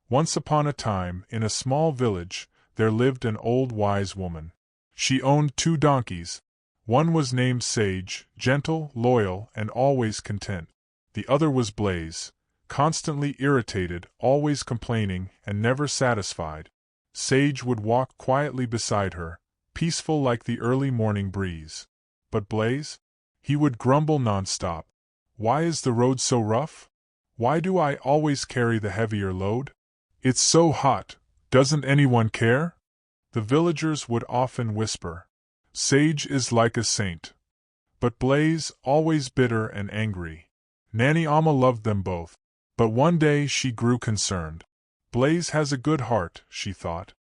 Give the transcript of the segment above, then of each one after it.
Once upon a time, in a small village, there lived an old wise woman. She owned 2 donkeys. One was named Sage, gentle, loyal, and always content. The other was Blaze, constantly irritated, always complaining, and never satisfied. Sage would walk quietly beside her, peaceful like the early morning breeze. But Blaze? He would grumble nonstop. Why is the road so rough? Why do I always carry the heavier load? It's so hot, doesn't anyone care? The villagers would often whisper. Sage is like a saint. But Blaze, always bitter and angry. Nani Amma loved them both. But one day she grew concerned. Blaze has a good heart, she thought.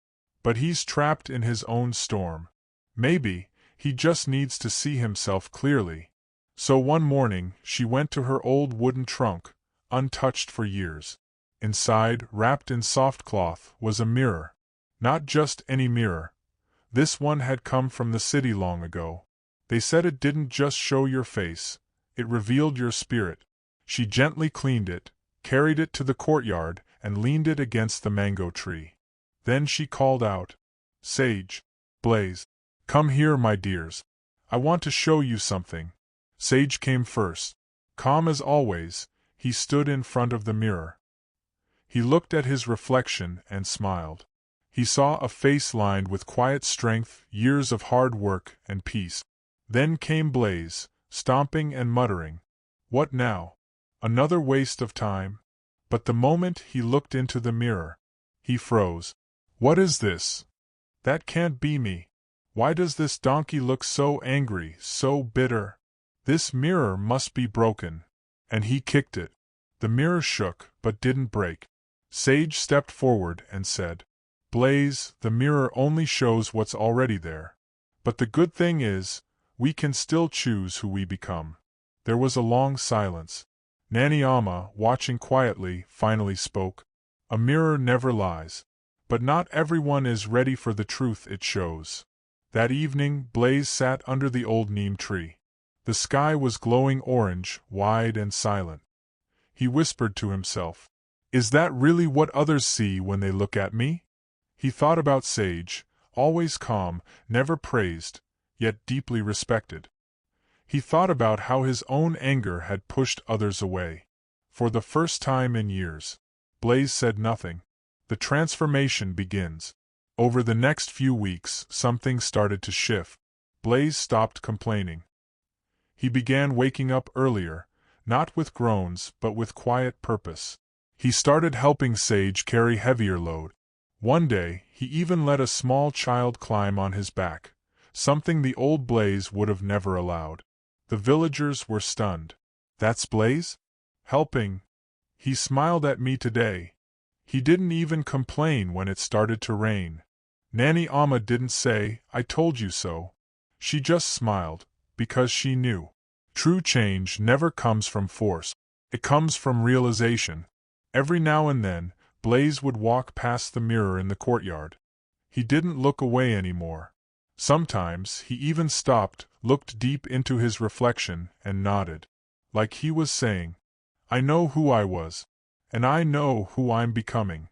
But he's trapped in his own storm. Maybe he just needs to see himself clearly. So one morning she went to her old wooden trunk, untouched for years. Inside, wrapped in soft cloth, was a mirror. Not just any mirror. This one had come from the city long ago. They said it didn't just show your face, it revealed your spirit. She gently cleaned it, carried it to the courtyard, and leaned it against the mango tree. Then she called out, Sage, Blaze, come here, my dears. I want to show you something. Sage came first. Calm as always, he stood in front of the mirror. He looked at his reflection and smiled. He saw a face lined with quiet strength, years of hard work and peace. Then came Blaze, stomping and muttering. What now? Another waste of time? But the moment he looked into the mirror, he froze. What is this? That can't be me. Why does this donkey look so angry, so bitter? This mirror must be broken. And he kicked it. The mirror shook, but didn't break. Sage stepped forward and said, Blaze, the mirror only shows what's already there. But the good thing is, we can still choose who we become. There was a long silence. Nani Amma, watching quietly, finally spoke. A mirror never lies. But not everyone is ready for the truth it shows. That evening, Blaze sat under the old neem tree. The sky was glowing orange, wide and silent. He whispered to himself, Is that really what others see when they look at me? He thought about Sage, always calm, never praised, yet deeply respected. He thought about how his own anger had pushed others away. For the first time in years, Blaze said nothing. The transformation begins. Over the next few weeks, something started to shift. Blaze stopped complaining. He began waking up earlier, not with groans but with quiet purpose. He started helping Sage carry heavier load. One day, he even let a small child climb on his back, something the old Blaze would have never allowed. The villagers were stunned. That's Blaze? Helping? He smiled at me today. He didn't even complain when it started to rain. Nani Amma didn't say, I told you so. She just smiled, because she knew. True change never comes from force. It comes from realization. Every now and then, Blaze would walk past the mirror in the courtyard. He didn't look away anymore. Sometimes he even stopped, looked deep into his reflection, and nodded. Like he was saying, I know who I was. And I know who I'm becoming.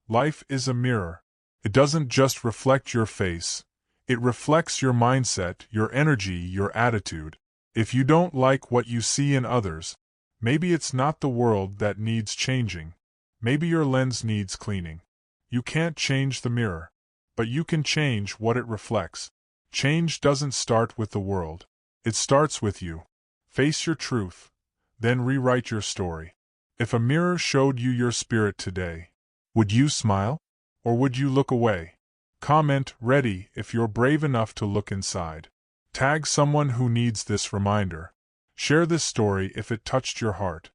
Life is a mirror. It doesn't just reflect your face. It reflects your mindset, your energy, your attitude. If you don't like what you see in others, maybe it's not the world that needs changing. Maybe your lens needs cleaning. You can't change the mirror, but you can change what it reflects. Change doesn't start with the world. It starts with you. Face your truth, then rewrite your story. If a mirror showed you your spirit today, would you smile? Or would you look away? Comment ready if you're brave enough to look inside. Tag someone who needs this reminder. Share this story if it touched your heart.